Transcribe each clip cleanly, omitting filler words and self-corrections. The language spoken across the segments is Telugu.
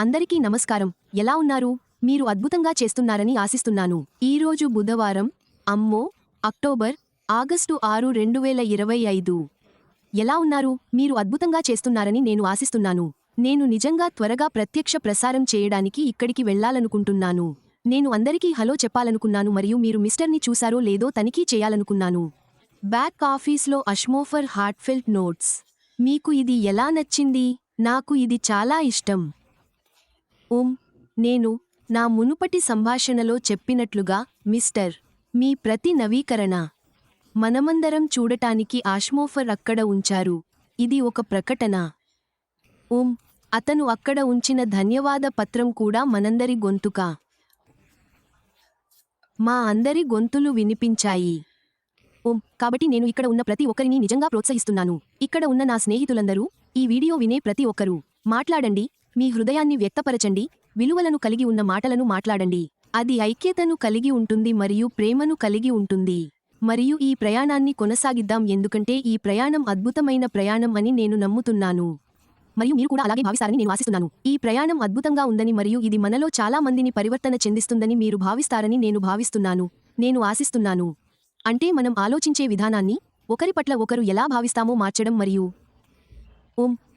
అందరికీ నమస్కారం. ఎలా ఉన్నారు? మీరు అద్భుతంగా చేస్తున్నారని ఆశిస్తున్నాను. ఈరోజు బుధవారం, అమ్మో, అక్టోబర్, ఆగస్టు 6, 2025. ఎలా ఉన్నారు? మీరు అద్భుతంగా చేస్తున్నారని నేను ఆశిస్తున్నాను. నేను నిజంగా త్వరగా ప్రత్యక్ష ప్రసారం చేయడానికి ఇక్కడికి వెళ్లాలనుకుంటున్నాను. నేను అందరికీ హలో చెప్పాలనుకున్నాను మరియు మీరు మిస్టర్ని చూశారో లేదో తనిఖీ చేయాలనుకున్నాను. బ్యాక్ ఆఫీస్లో అష్మోఫర్ హార్ట్ఫెల్ట్ నోట్స్. మీకు ఇది ఎలా నచ్చింది? నాకు ఇది చాలా ఇష్టం. నేను నా మునుపటి సంభాషణలో చెప్పినట్లుగా మిస్టర్, మీ ప్రతి నవీకరణ మనమందరం చూడటానికి అష్మోఫర్ అక్కడ ఉంచారు. ఇది ఒక ప్రకటన. అతను అక్కడ ఉంచిన ధన్యవాద పత్రం కూడా మనందరి గొంతుక. మా అందరి గొంతులు వినిపించాయి. కాబట్టి నేను ఇక్కడ ఉన్న ప్రతి ఒక్కరిని నిజంగా ప్రోత్సహిస్తున్నాను. ఇక్కడ ఉన్న నా స్నేహితులందరూ, ఈ వీడియో వినే ప్రతి ఒక్కరూ, మాట్లాడండి, మీ హృదయాన్ని వ్యక్తపరచండి, విలువలను కలిగి ఉన్న మాటలను మాట్లాడండి. అది ఐక్యతను కలిగి ఉంటుంది మరియు ప్రేమను కలిగి ఉంటుంది. మరియు ఈ ప్రయాణాన్ని కొనసాగిద్దాం ఎందుకంటే ఈ ప్రయాణం అద్భుతమైన ప్రయాణం అని నేను నమ్ముతున్నాను. మరియు మీరు కూడా అలాగే భావిస్తారని నేను ఆశిస్తున్నాను. ఈ ప్రయాణం అద్భుతంగా ఉందని మరియు ఇది మనలో చాలా మందిని పరివర్తన చెందిస్తుందని మీరు భావిస్తారని నేను భావిస్తున్నాను. నేను ఆశిస్తున్నాను. అంటే మనం ఆలోచించే విధానాన్ని, ఒకరి పట్ల ఒకరు ఎలా భావిస్తామో మార్చడం మరియు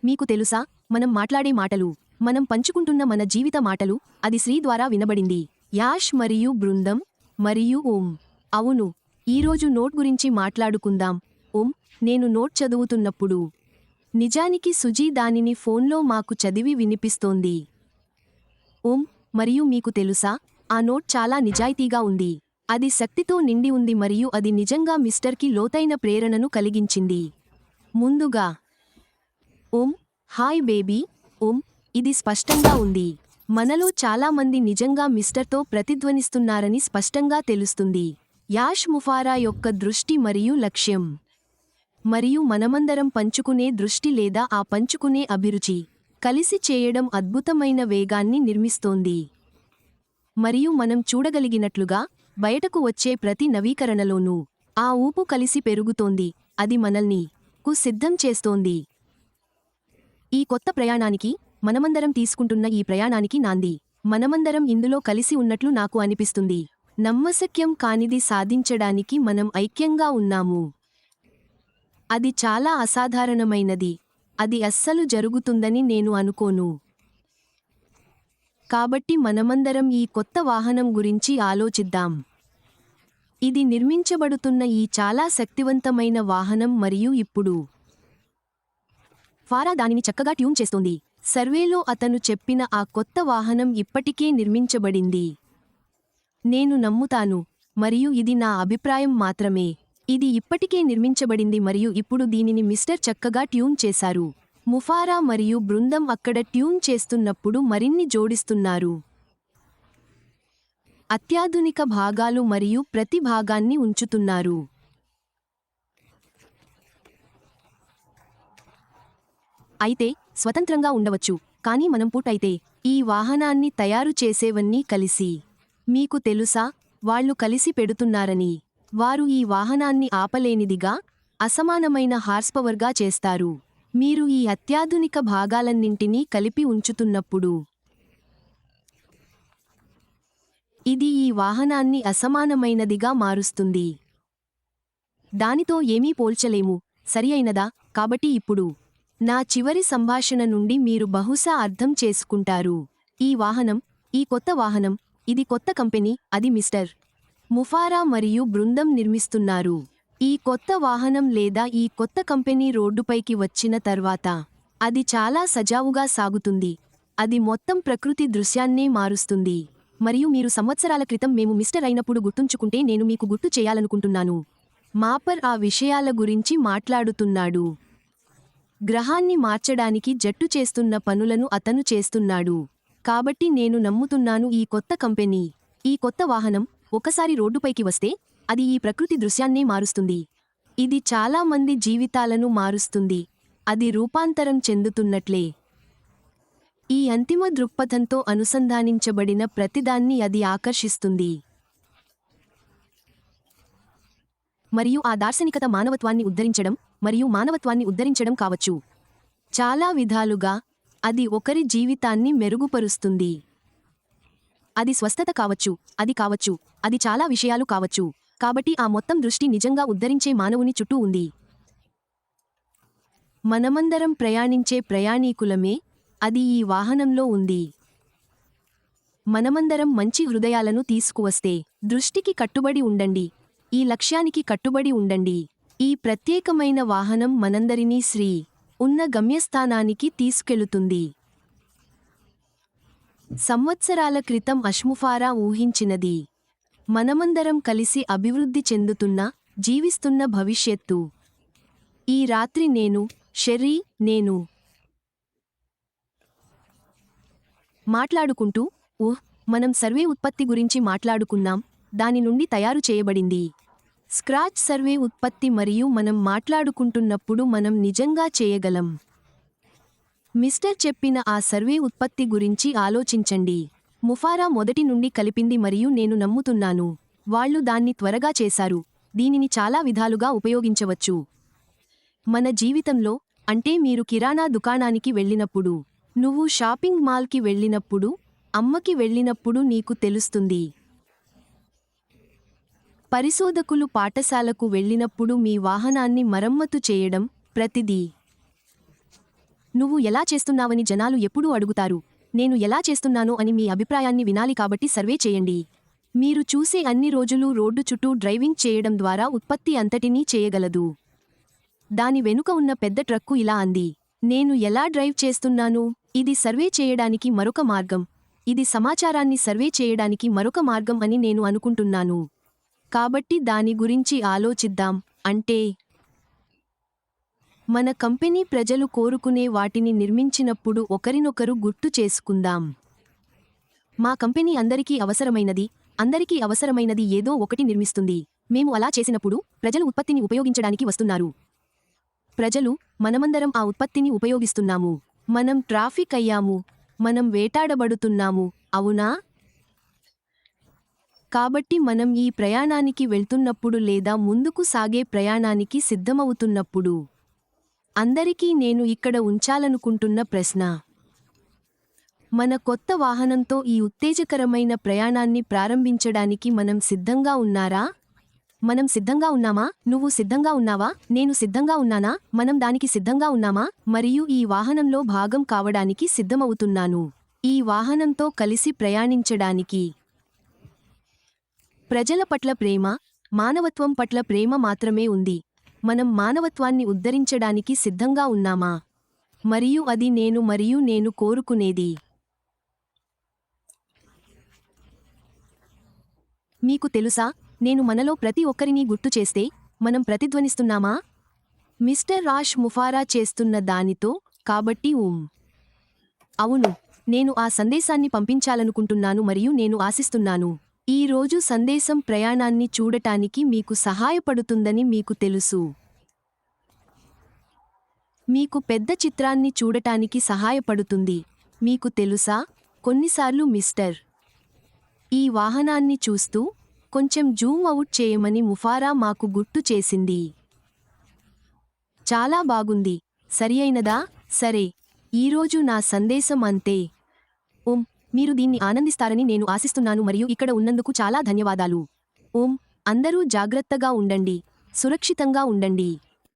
మీకు తెలుసా, మనం మాట్లాడే మాటలు, మనం పంచుకుంటున్న మన జీవిత మాటలు, అది శ్రీ ద్వారా వినబడింది. యాష్ మరియు బృందం మరియు అవును, ఈరోజు నోట్ గురించి మాట్లాడుకుందాం. నేను నోట్ చదువుతున్నప్పుడు నిజానికి సుజీ దానిని ఫోన్లో మాకు చదివి వినిపిస్తోంది. మరియు మీకు తెలుసా, ఆ నోట్ చాలా నిజాయితీగా ఉంది. అది శక్తితో నిండి ఉంది మరియు అది నిజంగా మిస్టర్కి లోతైన ప్రేరణను కలిగించింది. ముందుగా హాయ్ బేబీ. ఇది స్పష్టంగా ఉంది. మనలో చాలామంది నిజంగా మిస్టర్తో ప్రతిధ్వనిస్తున్నారని స్పష్టంగా తెలుస్తుంది. యాష్ ముఫారా యొక్క దృష్టి మరియు లక్ష్యం. మరియు మనమందరం పంచుకునే దృష్టి లేదా ఆ పంచుకునే అభిరుచి కలిసి చేయడం అద్భుతమైన వేగాన్ని నిర్మిస్తోంది. మరియు మనం చూడగలిగినట్లుగా బయటకు వచ్చే ప్రతి నవీకరణలోనూ ఆ ఊపు కలిసి పెరుగుతోంది. అది మనల్ని సిద్ధం చేస్తోంది. ఈ కొత్త ప్రయాణానికి, మనమందరం తీసుకుంటున్న ఈ ప్రయాణానికి నాంది. మనమందరం ఇందులో కలిసి ఉన్నట్లు నాకు అనిపిస్తుంది. నమ్మశక్యం కానిది సాధించడానికి మనం ఐక్యంగా ఉన్నాము. అది చాలా అసాధారణమైనది. అది అస్సలు జరుగుతుందని నేను అనుకోను. కాబట్టి మనమందరం ఈ కొత్త వాహనం గురించి ఆలోచిద్దాం. ఇది నిర్మించబడుతున్న ఈ చాలా శక్తివంతమైన వాహనం మరియు ఇప్పుడు ఫారా దానిని చక్కగా ట్యూన్ చేస్తోంది. సర్వేలో అతను చెప్పిన ఆ కొత్త వాహనం ఇప్పటికే నిర్మించబడింది. నేను నమ్ముతాను, మరియు ఇది నా అభిప్రాయం మాత్రమే. ఇది ఇప్పటికే నిర్మించబడింది మరియు ఇప్పుడు దీనిని మిస్టర్ చక్కగా ట్యూన్ చేశారు. ముఫారా మరియు బృందం అక్కడ ట్యూన్ చేస్తున్నప్పుడు మరిన్ని జోడిస్తున్నారు. అత్యాధునిక భాగాలు మరియు ప్రతి భాగాన్ని ఉంచుతున్నారు. అయితే స్వతంత్రంగా ఉండవచ్చు, కానీ మనం పూర్తయితే ఈ వాహనాన్ని తయారు చేసేవన్నీ కలిసి. మీకు తెలుసా, వాళ్ళు కలిసి పెడుతున్నారని. వారు ఈ వాహనాన్ని ఆపలేనిదిగా, అసమానమైన హార్స్పవర్గా చేస్తారు. మీరు ఈ అత్యాధునిక భాగాలన్నింటినీ కలిపి ఉంచుతున్నప్పుడు ఇది ఈ వాహనాన్ని అసమానమైనదిగా మారుస్తుంది. దానితో ఏమీ పోల్చలేము, సరియైనదా? కాబట్టి ఇప్పుడు నా చివరి సంభాషణ నుండి మీరు బహుశా అర్థం చేసుకుంటారు. ఈ వాహనం, ఈ కొత్త వాహనం, ఇది కొత్త కంపెనీ, అది మిస్టర్ ముఫారా మరియు బృందం నిర్మిస్తున్నారు. ఈ కొత్త వాహనం లేదా ఈ కొత్త కంపెనీ రోడ్డుపైకి వచ్చిన తర్వాత అది చాలా సజావుగా సాగుతుంది. అది మొత్తం ప్రకృతి దృశ్యాన్నే మారుస్తుంది. మరియు మీరు సంవత్సరాల క్రితం మేము మిస్టర్ అయినప్పుడు గుర్తుంచుకుంటే నేను మీకు గుర్తు చేయాలనుకుంటున్నాను. మాపర్ ఆ విషయాల గురించి మాట్లాడుతున్నాడు. గ్రహాన్ని మార్చడానికి జట్టు చేస్తున్న పనులను అతను చేస్తున్నాడు. కాబట్టి నేను నమ్ముతున్నాను ఈ కొత్త కంపెనీ, ఈ కొత్త వాహనం ఒకసారి రోడ్డుపైకి వస్తే అది ఈ ప్రకృతి దృశ్యాన్నే మారుస్తుంది. ఇది చాలా మంది జీవితాలను మారుస్తుంది. అది రూపాంతరం చెందుతున్నట్లే. ఈ అంతిమ దృక్పథంతో అనుసంధానించబడిన ప్రతిదాన్ని అది ఆకర్షిస్తుంది. మరియు ఆ దార్శనికత మానవత్వాన్ని ఉద్ధరించడం మరియు మానవత్వాన్ని ఉద్ధరించడం కావచ్చు. చాలా విధాలుగా అది ఒకరి జీవితాన్ని మెరుగుపరుస్తుంది. అది స్వస్థత కావచ్చు, అది చాలా విషయాలు కావచ్చు. కాబట్టి ఆ మొత్తం దృష్టి నిజంగా ఉద్ధరించే మానవుని చుట్టూ ఉంది. మనమందరం ప్రయాణించే ప్రయాణీకులమే, అది ఈ వాహనంలో ఉంది. మనమందరం మంచి హృదయాలను తీసుకువస్తే, దృష్టికి కట్టుబడి ఉండండి. ఈ లక్ష్యానికి కట్టుబడి ఉండండి. ఈ ప్రత్యేకమైన వాహనం మనందరినీ ఉన్న గమ్యస్థానానికి తీసుకెళుతుంది. సంవత్సరాల క్రితం అష్ముఫారా ఊహించినది. మనమందరం కలిసి అభివృద్ధి చెందుతున్న, జీవిస్తున్న భవిష్యత్తు. ఈ రాత్రి నేను మాట్లాడుకుంటూ మనం సర్వే ఉత్పత్తి గురించి మాట్లాడుకున్నాం, దాని నుండి తయారు చేయబడింది. స్క్రాచ్ సర్వే ఉత్పత్తి మరియు మనం మాట్లాడుకుంటున్నప్పుడు మనం నిజంగా చేయగలం. మిస్టర్ చెప్పిన ఆ సర్వే ఉత్పత్తి గురించి ఆలోచించండి. ముఫారా మొదటి నుండి కలిపింది మరియు నేను నమ్ముతున్నాను, వాళ్ళు దాన్ని త్వరగా చేశారు. దీనిని చాలా విధాలుగా ఉపయోగించవచ్చు. మన జీవితంలో, అంటే మీరు కిరాణా దుకాణానికి వెళ్ళినప్పుడు, నువ్వు షాపింగ్ మాల్కి వెళ్ళినప్పుడు, అమ్మకి వెళ్ళినప్పుడు నీకు తెలుస్తుంది. పరిశోధకులు పాఠశాలకు వెళ్ళినప్పుడు మీ వాహనాన్ని మరమ్మతు చేయడం, ప్రతిదీ. నువ్వు ఎలా చేస్తున్నావని జనాలు ఎప్పుడూ అడుగుతారు. నేను ఎలా చేస్తున్నానో అని మీ అభిప్రాయాన్ని వినాలి, కాబట్టి సర్వే చేయండి. మీరు చూసే అన్ని రోజులు రోడ్డు చుట్టూ డ్రైవింగ్ చేయడం ద్వారా ఉత్పత్తి అంతటినీ చేయగలదు. దాని వెనుక ఉన్న పెద్ద ట్రక్కు ఇలా అంది, నేను ఎలా డ్రైవ్ చేస్తున్నాను? ఇది సర్వే చేయడానికి మరొక మార్గం. ఇది సమాచారాన్ని సర్వే చేయడానికి మరొక మార్గం అని నేను అనుకుంటున్నాను. కాబట్టి దాని గురించి ఆలోచిద్దాం. అంటే మన కంపెనీ ప్రజలు కోరుకునే వాటిని నిర్మించినప్పుడు ఒకరినొకరు గుర్తు చేసుకుందాం. మా కంపెనీ అందరికీ అవసరమైనది ఏదో ఒకటి నిర్మిస్తుంది. మేము అలా చేసినప్పుడు ప్రజలు ఉత్పత్తిని ఉపయోగించడానికి వస్తున్నారు. మనమందరం ఆ ఉత్పత్తిని ఉపయోగిస్తున్నాము. మనం ట్రాఫిక్ అయ్యాము. మనం వేటాడబడుతున్నాము, అవునా? కాబట్టి మనం ఈ ప్రయాణానికి వెళ్తున్నప్పుడు లేదా ముందుకు సాగే ప్రయాణానికి సిద్ధమవుతున్నప్పుడు, అందరికీ నేను ఇక్కడ ఉంచాలనుకుంటున్న ప్రశ్న, మన కొత్త వాహనంతో ఈ ఉత్తేజకరమైన ప్రయాణాన్ని ప్రారంభించడానికి మనం సిద్ధంగా ఉన్నారా? మనం సిద్ధంగా ఉన్నామా? నువ్వు సిద్ధంగా ఉన్నావా? నేను సిద్ధంగా ఉన్నానా? మనం దానికి సిద్ధంగా ఉన్నామా? మరియు ఈ వాహనంలో భాగం కావడానికి సిద్ధమవుతున్నాను. ఈ వాహనంతో కలిసి ప్రయాణించడానికి. ప్రజల పట్ల ప్రేమ, మానవత్వం పట్ల ప్రేమ మాత్రమే ఉంది. మనం మానవత్వాన్ని ఉద్ధరించడానికి సిద్ధంగా ఉన్నామా? మరియు అది నేను కోరుకునేది. మీకు తెలుసా, నేను మనలో ప్రతి ఒక్కరినీ గుర్తు చేస్తే, మనం ప్రతిధ్వనిస్తున్నామా? మిస్టర్ రాష్ ముఫారా చేస్తున్న దానితో, కాబట్టి అవును, నేను ఆ సందేశాన్ని పంపించాలనుకుంటున్నాను మరియు నేను ఆశిస్తున్నాను. ఈ రోజు సందేశం ప్రయాణాన్ని చూడటానికి మీకు సహాయపడుతుందని మీకు తెలుసు. మీకు పెద్ద చిత్రాన్ని చూడటానికి సహాయపడుతుంది. మీకు తెలుసా, కొన్నిసార్లు మిస్టర్ ఈ వాహనాన్ని చూస్తూ కొంచెం జూమ్ అవుట్ చేయమని ముఫారా మాకు గుర్తు చేసింది. చాలా బాగుంది, సరియైనదా? సరే, ఈరోజు నా సందేశం అంతే. మీరు దీన్ని ఆనందిస్తారని నేను ఆశిస్తున్నాను మరియు ఇక్కడ ఉన్నందుకు చాలా ధన్యవాదాలు. అందరూ జాగ్రత్తగా ఉండండి, సురక్షితంగా ఉండండి.